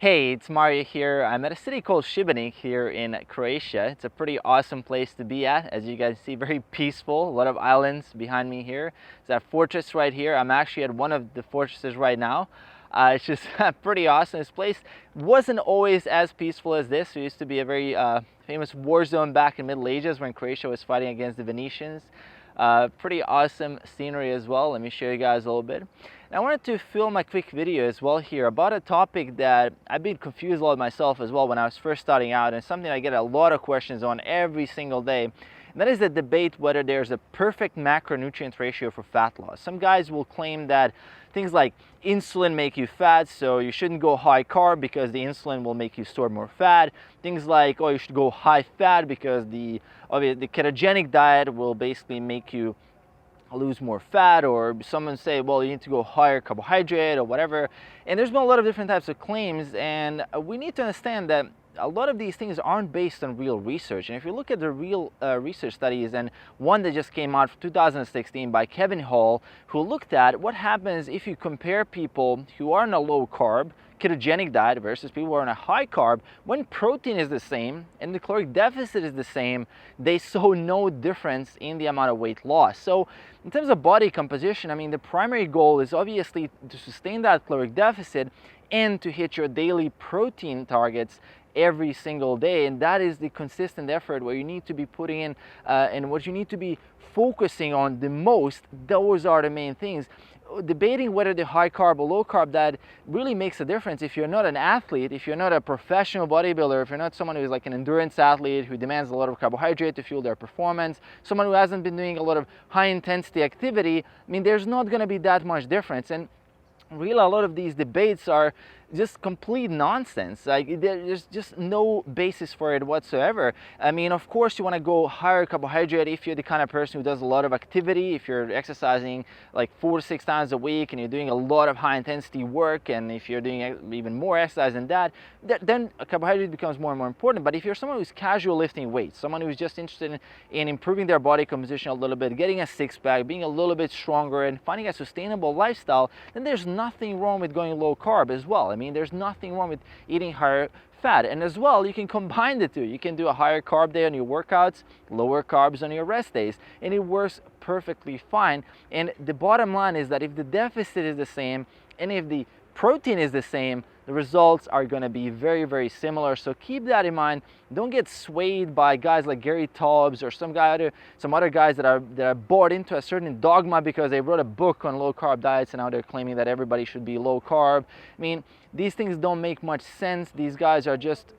Hey, it's Mario here. I'm at a city called Šibenik here in Croatia. It's a pretty awesome place to be at. As you guys see, very peaceful. A lot of islands behind me here. There's a fortress right here. I'm actually at one of the fortresses right now. It's just pretty awesome. This place wasn't always as peaceful as this. It used to be a very famous war zone back in Middle Ages when Croatia was fighting against the Venetians. Pretty awesome scenery as well. Let me show you guys a little bit. And I wanted to film a quick video as well here about a topic that I've been confused a lot myself as well when I was first starting out, and something I get a lot of questions on every single day. And that is the debate whether there's a perfect macronutrient ratio for fat loss. Some guys will claim that things like insulin make you fat, so you shouldn't go high carb because the insulin will make you store more fat. Things like, oh, you should go high fat because the ketogenic diet will basically make you lose more fat, or someone say, well, you need to go higher carbohydrate or whatever. And there's been a lot of different types of claims, and we need to understand that a lot of these things aren't based on real research. And if you look at the real research studies, and one that just came out from 2016 by Kevin Hall, who looked at what happens if you compare people who are on a low carb ketogenic diet versus people who are on a high carb, when protein is the same and the caloric deficit is the same, they saw no difference in the amount of weight loss. So in terms of body composition, I mean, the primary goal is obviously to sustain that caloric deficit and to hit your daily protein targets every single day. And that is the consistent effort where you need to be putting in and what you need to be focusing on the most. Those are the main things. Debating whether the high carb or low carb diet really makes a difference if you're not an athlete, if you're not a professional bodybuilder, if you're not someone who's like an endurance athlete who demands a lot of carbohydrate to fuel their performance, someone who hasn't been doing a lot of high intensity activity. I mean, there's not going to be that much difference. And really, a lot of these debates are just complete nonsense. Like, there's just no basis for it whatsoever. I mean, of course you want to go higher carbohydrate if you're the kind of person who does a lot of activity, if you're exercising like 4 to 6 times a week and you're doing a lot of high intensity work, and if you're doing even more exercise than that, then carbohydrate becomes more and more important. But if you're someone who's casual lifting weights, someone who's just interested in improving their body composition a little bit, getting a six-pack, being a little bit stronger, and finding a sustainable lifestyle, then there's nothing wrong with going low carb as well. I mean, there's nothing wrong with eating higher fat. And as well, you can combine the two. You can do a higher carb day on your workouts, lower carbs on your rest days, and it works perfectly fine. And the bottom line is that if the deficit is the same and if the protein is the same, the results are going to be very, very similar. So keep that in mind. Don't get swayed by guys like Gary Taubes or some other guys that are bought into a certain dogma because they wrote a book on low carb diets and now they're claiming that everybody should be low carb. I mean, these things don't make much sense. These guys are just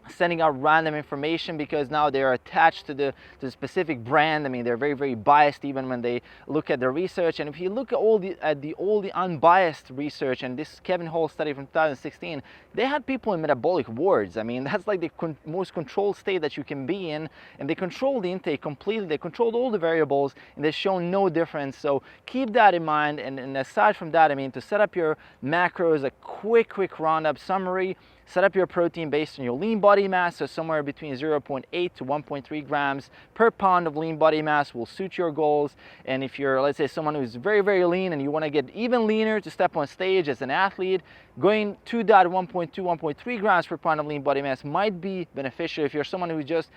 sending out random information because now they are attached to the specific brand. I mean, they're very, very biased even when they look at the research. And if you look at all the unbiased research, and this Kevin Hall study from 2016, they had people in metabolic wards. I mean, that's like the most controlled state that you can be in, and they controlled the intake completely. They controlled all the variables, and they've shown no difference. So keep that in mind. And aside from that, I mean, to set up your macros, a quick roundup summary. Set up your protein based on your lean body mass, so somewhere between 0.8 to 1.3 grams per pound of lean body mass will suit your goals. And if you're, let's say, someone who's very, very lean and you want to get even leaner to step on stage as an athlete, going to that 1.2, 1.3 grams per pound of lean body mass might be beneficial. If you're someone who's just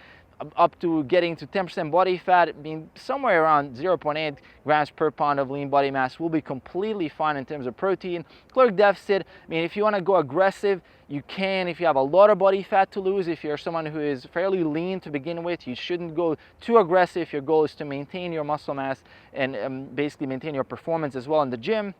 up to getting to 10% body fat, being somewhere around 0.8 grams per pound of lean body mass will be completely fine in terms of protein. Caloric deficit, I mean, if you want to go aggressive, you can. If you have a lot of body fat to lose, if you're someone who is fairly lean to begin with, you shouldn't go too aggressive. If your goal is to maintain your muscle mass and basically maintain your performance as well in the gym,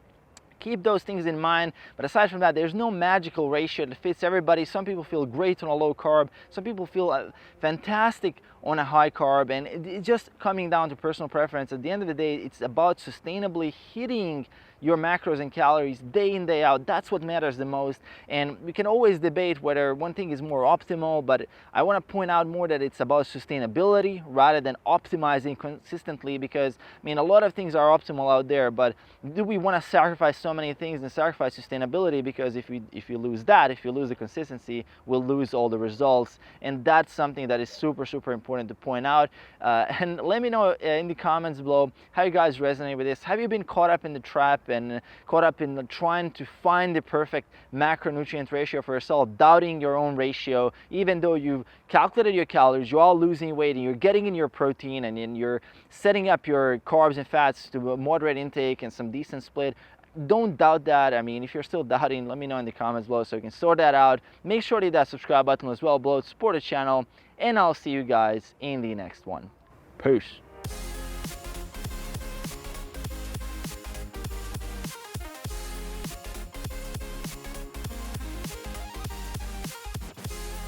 keep those things in mind. But aside from that, there's no magical ratio that fits everybody. Some people feel great on a low carb. Some people feel fantastic on a high carb. And it's just coming down to personal preference. At the end of the day, it's about sustainably hitting your macros and calories day in, day out. That's what matters the most. And we can always debate whether one thing is more optimal, but I want to point out more that it's about sustainability rather than optimizing consistently, because I mean, a lot of things are optimal out there, but do we want to sacrifice so many things and sacrifice sustainability? Because if you lose that, if you lose the consistency, we'll lose all the results. And that's something that is super important to point out. And let me know in the comments below how you guys resonate with this. Have you been caught up in the trap and caught up in trying to find the perfect macronutrient ratio for yourself, doubting your own ratio, even though you've calculated your calories, you're all losing weight, and you're getting in your protein, and you're setting up your carbs and fats to a moderate intake and some decent split. Don't doubt that. I mean, if you're still doubting, let me know in the comments below so we can sort that out. Make sure to hit that subscribe button as well below to support the channel, and I'll see you guys in the next one. Peace.